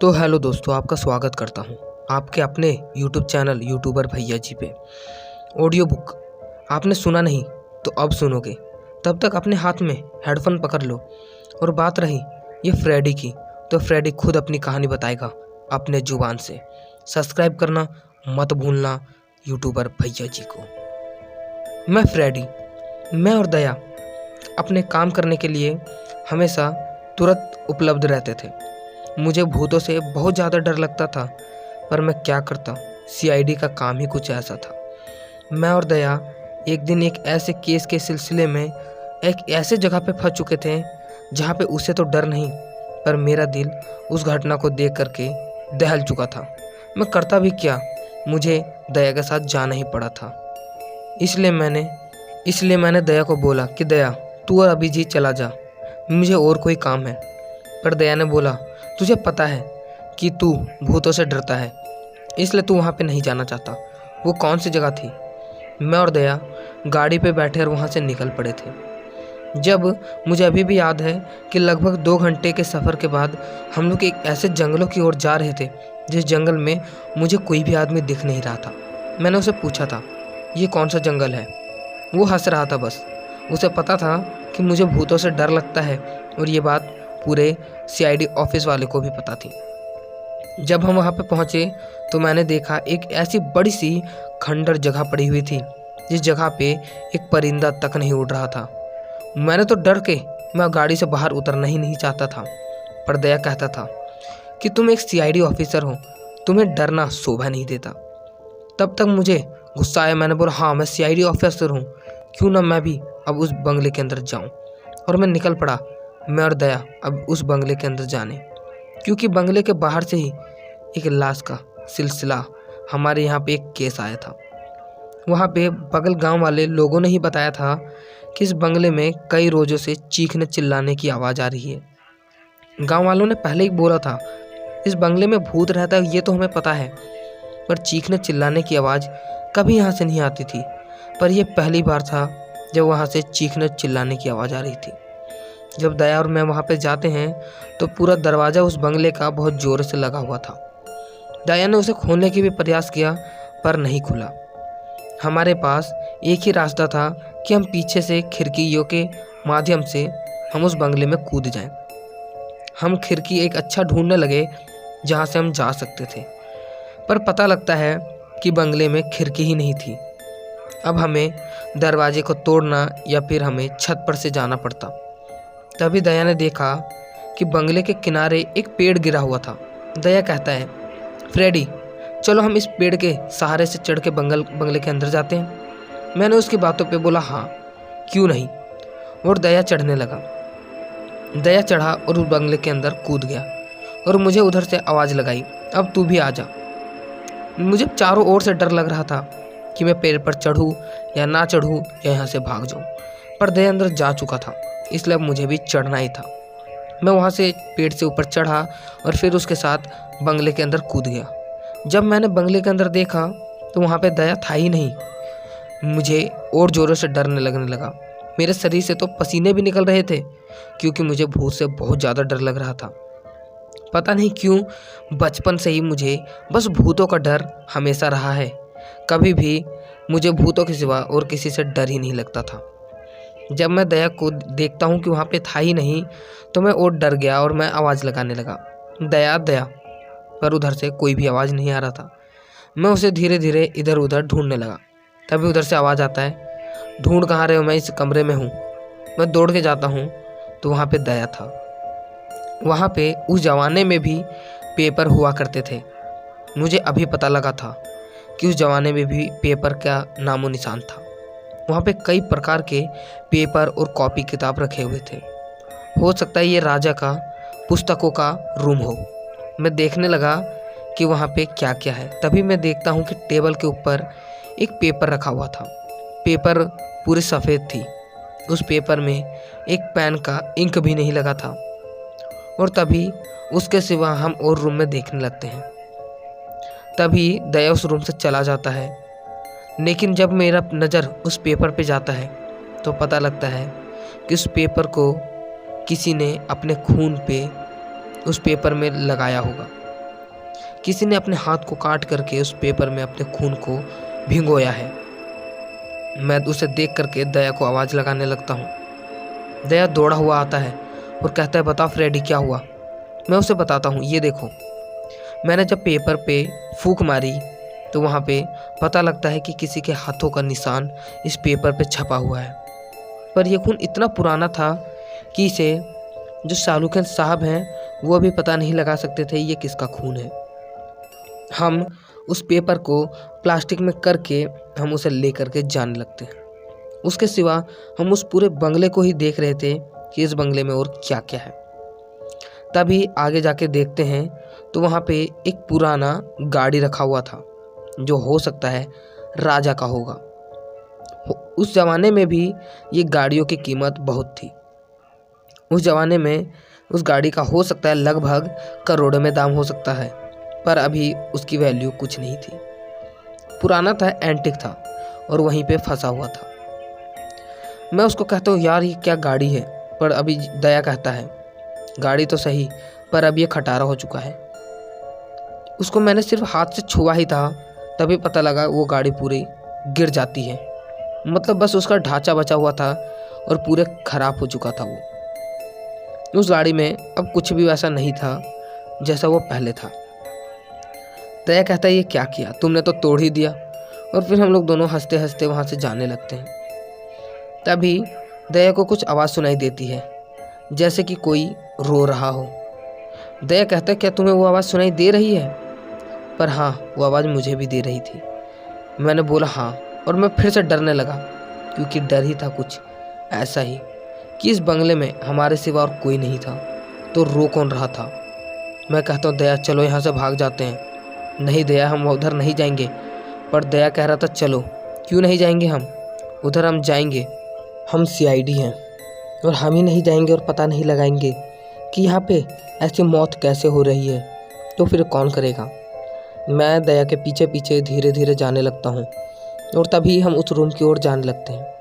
तो हेलो दोस्तों, आपका स्वागत करता हूं आपके अपने यूट्यूब चैनल यूट्यूबर भैया जी पे। ऑडियो बुक आपने सुना नहीं तो अब सुनोगे, तब तक अपने हाथ में हेडफोन पकड़ लो। और बात रही ये फ्रेडी की, तो फ्रेडी खुद अपनी कहानी बताएगा अपने जुबान से। सब्सक्राइब करना मत भूलना यूट्यूबर भैया जी को। मैं फ्रेडी, मैं और दया अपने काम करने के लिए हमेशा तुरंत उपलब्ध रहते थे। मुझे भूतों से बहुत ज़्यादा डर लगता था, पर मैं क्या करता, सीआईडी का काम ही कुछ ऐसा था। मैं और दया एक दिन एक ऐसे केस के सिलसिले में एक ऐसे जगह पे फंस चुके थे जहाँ पे उसे तो डर नहीं, पर मेरा दिल उस घटना को देख करके दहल चुका था। मैं करता भी क्या, मुझे दया के साथ जाना ही पड़ा था। इसलिए मैंने दया को बोला कि दया तू और अभी जी चला जा, मुझे और कोई काम है। पर दया ने बोला तुझे पता है कि तू भूतों से डरता है, इसलिए तू वहाँ पे नहीं जाना चाहता। वो कौन सी जगह थी? मैं और दया गाड़ी पे बैठे और वहाँ से निकल पड़े थे। जब मुझे अभी भी याद है कि लगभग 2 घंटे के सफ़र के बाद हम लोग एक ऐसे जंगलों की ओर जा रहे थे जिस जंगल में मुझे कोई भी आदमी दिख नहीं रहा था। मैंने उसे पूछा था ये कौन सा जंगल है? वो हंस रहा था। बस उसे पता था कि मुझे भूतों से डर लगता है, और ये बात पूरे सीआईडी ऑफिस वाले को भी पता थी। जब हम वहाँ पे पहुँचे तो मैंने देखा एक ऐसी बड़ी सी खंडर जगह पड़ी हुई थी जिस जगह पे एक परिंदा तक नहीं उड़ रहा था। मैंने तो डर के मैं गाड़ी से बाहर उतरना ही नहीं चाहता था, पर दया कहता था कि तुम एक सीआईडी ऑफिसर हो, तुम्हें डरना शोभा नहीं देता। तब तक मुझे गुस्सा आया। मैंने बोला हाँ मैं सीआईडी ऑफिसर हूँ, क्यों ना मैं भी अब उस बंगले के अंदर जाऊँ। और मैं निकल पड़ा, मैं और दया अब उस बंगले के अंदर जाने, क्योंकि बंगले के बाहर से ही एक लाश का सिलसिला हमारे यहाँ पे एक केस आया था। वहाँ पे बगल गांव वाले लोगों ने ही बताया था कि इस बंगले में कई रोज़ों से चीखने चिल्लाने की आवाज़ आ रही है। गांव वालों ने पहले ही बोला था इस बंगले में भूत रहता है, ये तो हमें पता है, पर चीखने चिल्लाने की आवाज़ कभी यहाँ से नहीं आती थी। पर यह पहली बार था जब वहाँ से चीखने चिल्लाने की आवाज़ आ रही थी। जब दया और मैं वहाँ पे जाते हैं तो पूरा दरवाज़ा उस बंगले का बहुत ज़ोर से लगा हुआ था। दया ने उसे खोलने की भी प्रयास किया, पर नहीं खुला। हमारे पास एक ही रास्ता था कि हम पीछे से खिड़कियों के माध्यम से हम उस बंगले में कूद जाएं। हम खिड़की एक अच्छा ढूंढने लगे जहाँ से हम जा सकते थे, पर पता लगता है कि बंगले में खिड़की ही नहीं थी। अब हमें दरवाजे को तोड़ना या फिर हमें छत पर से जाना पड़ता। तभी दया ने देखा कि बंगले के किनारे एक पेड़ गिरा हुआ था। दया कहता है फ्रेडी चलो हम इस पेड़ के सहारे से चढ़ के बंगले के अंदर जाते हैं। मैंने उसकी बातों पे बोला हाँ क्यों नहीं, और दया चढ़ने लगा। दया चढ़ा और उस बंगले के अंदर कूद गया, और मुझे उधर से आवाज़ लगाई अब तू भी आ जा। मुझे चारों ओर से डर लग रहा था कि मैं पेड़ पर चढ़ूँ या ना चढ़ूँ या यहाँ से भाग जाऊँ, पर दया अंदर जा चुका था, इसलिए अब मुझे भी चढ़ना ही था। मैं वहाँ से पेड़ से ऊपर चढ़ा और फिर उसके साथ बंगले के अंदर कूद गया। जब मैंने बंगले के अंदर देखा तो वहाँ पे दया था ही नहीं। मुझे और ज़ोरों से डरने लगने लगा। मेरे शरीर से तो पसीने भी निकल रहे थे, क्योंकि मुझे भूत से बहुत ज़्यादा डर लग रहा था। पता नहीं क्यों बचपन से ही मुझे बस भूतों का डर हमेशा रहा है। कभी भी मुझे भूतों के सिवा और किसी से डर ही नहीं लगता था। जब मैं दया को देखता हूँ कि वहाँ पे था ही नहीं, तो मैं और डर गया और मैं आवाज़ लगाने लगा दया दया, पर उधर से कोई भी आवाज़ नहीं आ रहा था। मैं उसे धीरे धीरे इधर उधर ढूंढने लगा। तभी उधर से आवाज़ आता है ढूंढ कहाँ रहे हो, मैं इस कमरे में हूँ। मैं दौड़ के जाता हूँ तो वहाँ पे दया था। वहाँ पे उस ज़माने में भी पेपर हुआ करते थे। मुझे अभी पता लगा था कि उस ज़माने में भी पेपर का नामो निशान था। वहाँ पे कई प्रकार के पेपर और कॉपी किताब रखे हुए थे। हो सकता है ये राजा का पुस्तकों का रूम हो। मैं देखने लगा कि वहाँ पे क्या क्या है। तभी मैं देखता हूँ कि टेबल के ऊपर एक पेपर रखा हुआ था। पेपर पूरी सफ़ेद थी। उस पेपर में एक पेन का इंक भी नहीं लगा था। और तभी उसके सिवा हम और रूम में देखने लगते हैं। तभी दया उस रूम से चला जाता है, लेकिन जब मेरा नज़र उस पेपर पे जाता है तो पता लगता है कि उस पेपर को किसी ने अपने खून पे उस पेपर में लगाया होगा। किसी ने अपने हाथ को काट करके उस पेपर में अपने खून को भिगोया है। मैं उसे देख करके दया को आवाज़ लगाने लगता हूँ। दया दौड़ा हुआ आता है और कहता है, बता फ्रेडी क्या हुआ। मैं उसे बताता हूँ, ये देखो। मैंने जब पेपर पे फूंक मारी तो वहाँ पे पता लगता है कि किसी के हाथों का निशान इस पेपर पे छपा हुआ है। पर यह खून इतना पुराना था कि इसे जो शाहरुख साहब हैं वो भी पता नहीं लगा सकते थे ये किसका खून है। हम उस पेपर को प्लास्टिक में करके हम उसे ले करके जाने लगते हैं। उसके सिवा हम उस पूरे बंगले को ही देख रहे थे कि इस बंगले में और क्या क्या है। तभी आगे जाके देखते हैं तो वहाँ पे एक पुराना गाड़ी रखा हुआ था जो हो सकता है राजा का होगा। उस ज़माने में भी ये गाड़ियों की कीमत बहुत थी। उस ज़माने में उस गाड़ी का हो सकता है लगभग करोड़ों में दाम हो सकता है, पर अभी उसकी वैल्यू कुछ नहीं थी। पुराना था, एंटिक था और वहीं पे फंसा हुआ था। मैं उसको कहता हूँ, यार ये क्या गाड़ी है। पर अभी दया कहता है, गाड़ी तो सही पर अब ये खटारा हो चुका है। उसको मैंने सिर्फ हाथ से छुआ ही था, तभी पता लगा वो गाड़ी पूरी गिर जाती है। मतलब बस उसका ढांचा बचा हुआ था और पूरे खराब हो चुका था वो। उस गाड़ी में अब कुछ भी वैसा नहीं था जैसा वो पहले था। दया कहता है, ये क्या किया तुमने, तो तोड़ ही दिया। और फिर हम लोग दोनों हंसते हंसते वहाँ से जाने लगते हैं। तभी दया को कुछ आवाज़ सुनाई देती है, जैसे कि कोई रो रहा हो। दया कहता है, क्या तुम्हें वो आवाज़ सुनाई दे रही है। पर हाँ, वो आवाज़ मुझे भी दे रही थी। मैंने बोला हाँ, और मैं फिर से डरने लगा, क्योंकि डर ही था कुछ ऐसा ही कि इस बंगले में हमारे सिवा और कोई नहीं था, तो रो कौन रहा था। मैं कहता हूँ, दया चलो यहाँ से भाग जाते हैं। नहीं दया, हम उधर नहीं जाएंगे। पर दया कह रहा था, चलो। क्यों नहीं जाएंगे हम उधर, हम जाएंगे। हम सीआईडी हैं और हम ही नहीं जाएंगे और पता नहीं लगाएंगे कि यहाँ पे ऐसी मौत कैसे हो रही है, तो फिर कौन करेगा। मैं दया के पीछे पीछे धीरे धीरे जाने लगता हूँ और तभी हम उस रूम की ओर जाने लगते हैं।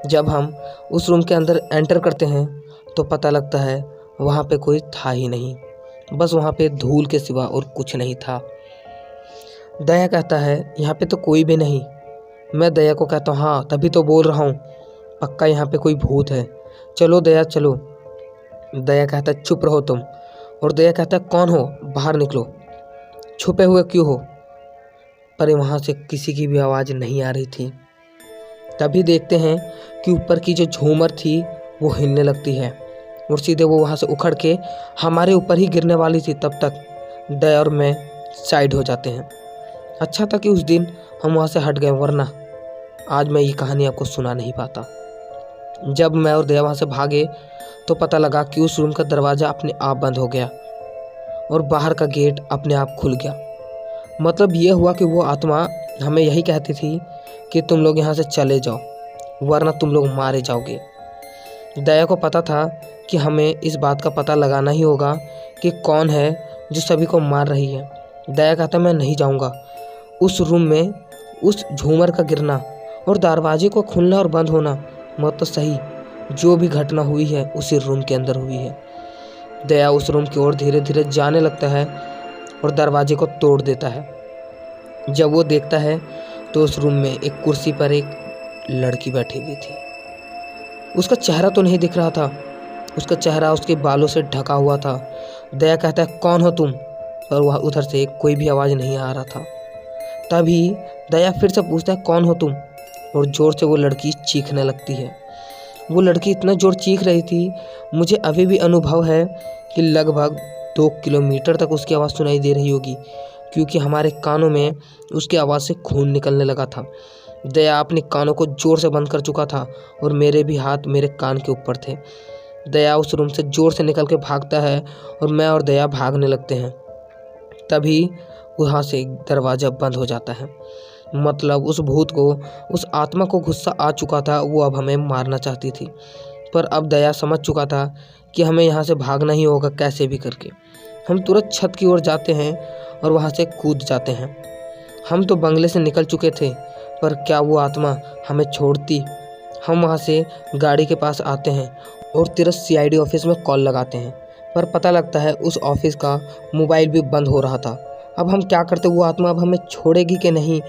जब हम उस रूम के अंदर एंटर करते हैं तो पता लगता है वहाँ पे कोई था ही नहीं, बस वहाँ पे धूल के सिवा और कुछ नहीं था। दया कहता है, यहाँ पे तो कोई भी नहीं। मैं दया को कहता हूँ, हाँ तभी तो बोल रहा हूँ, पक्का यहाँ पे कोई भूत है, चलो दया चलो। दया कहता है, चुप रहो तुम। और दया कहता है, कौन हो, बाहर निकलो, छुपे हुए क्यों हो। पर वहाँ से किसी की भी आवाज़ नहीं आ रही थी। तभी देखते हैं कि ऊपर की जो झूमर थी वो हिलने लगती है और सीधे वो वहाँ से उखड़ के हमारे ऊपर ही गिरने वाली थी। तब तक दया और मैं साइड हो जाते हैं। अच्छा था कि उस दिन हम वहाँ से हट गए, वरना आज मैं ये कहानी आपको सुना नहीं पाता। जब मैं और दया वहाँ से भागे तो पता लगा कि उस रूम का दरवाज़ा अपने आप बंद हो गया और बाहर का गेट अपने आप खुल गया। मतलब ये हुआ कि वो आत्मा हमें यही कहती थी कि तुम लोग यहाँ से चले जाओ, वरना तुम लोग मारे जाओगे। दया को पता था कि हमें इस बात का पता लगाना ही होगा कि कौन है जो सभी को मार रही है। दया कहता, मैं नहीं जाऊँगा। उस रूम में उस झूमर का गिरना और दरवाजे को खुलना और बंद होना, मतलब सही जो भी घटना हुई है उसी रूम के अंदर हुई है। दया उस रूम की ओर धीरे धीरे जाने लगता है और दरवाजे को तोड़ देता है। जब वो देखता है तो उस रूम में एक कुर्सी पर एक लड़की बैठी हुई थी। उसका चेहरा तो नहीं दिख रहा था, उसका चेहरा उसके बालों से ढका हुआ था। दया कहता है, कौन हो तुम। पर वह उधर से कोई भी आवाज़ नहीं आ रहा था। तभी दया फिर से पूछता है, कौन हो तुम। और ज़ोर से वो लड़की चीखने लगती है। वो लड़की इतना ज़ोर चीख रही थी, मुझे अभी भी अनुभव है कि लगभग 2 किलोमीटर तक उसकी आवाज़ सुनाई दे रही होगी, क्योंकि हमारे कानों में उसकी आवाज़ से खून निकलने लगा था। दया अपने कानों को ज़ोर से बंद कर चुका था और मेरे भी हाथ मेरे कान के ऊपर थे। दया उस रूम से ज़ोर से निकल के भागता है और मैं और दया भागने लगते हैं। तभी वहाँ से दरवाज़ा बंद हो जाता है। मतलब उस भूत को, उस आत्मा को गुस्सा आ चुका था, वो अब हमें मारना चाहती थी। पर अब दया समझ चुका था कि हमें यहाँ से भागना ही होगा कैसे भी करके। हम तुरंत छत की ओर जाते हैं और वहाँ से कूद जाते हैं। हम तो बंगले से निकल चुके थे, पर क्या वो आत्मा हमें छोड़ती। हम वहाँ से गाड़ी के पास आते हैं और तुरंत सीआईडी ऑफिस में कॉल लगाते हैं, पर पता लगता है उस ऑफिस का मोबाइल भी बंद हो रहा था अब हम क्या करते, वो आत्मा अब हमें छोड़ेगी कि नहीं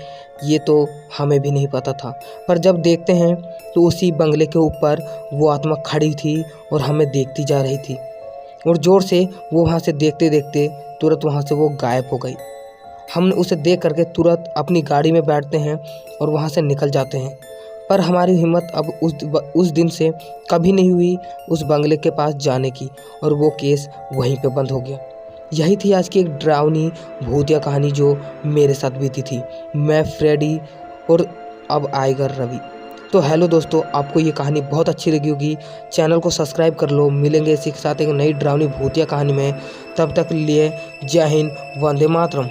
ये तो हमें भी नहीं पता था। पर जब देखते हैं तो उसी बंगले के ऊपर वो आत्मा खड़ी थी और हमें देखती जा रही थी, और ज़ोर से वो वहाँ से देखते देखते तुरंत वहाँ से वो गायब हो गई। हमने उसे देख करके तुरंत अपनी गाड़ी में बैठते हैं और वहाँ से निकल जाते हैं। पर हमारी हिम्मत अब उस दिन से कभी नहीं हुई उस बंगले के पास जाने की, और वो केस वहीं पे बंद हो गया। यही थी आज की एक डरावनी भूतिया कहानी जो मेरे साथ बीती थी। मैं फ्रेडी और अब आएगा रवि। तो हेलो दोस्तों, आपको ये कहानी बहुत अच्छी लगी होगी, चैनल को सब्सक्राइब कर लो। मिलेंगे इसी के साथ एक नई डरावनी भूतिया कहानी में। तब तक लिए जय हिंद, वंदे मातरम।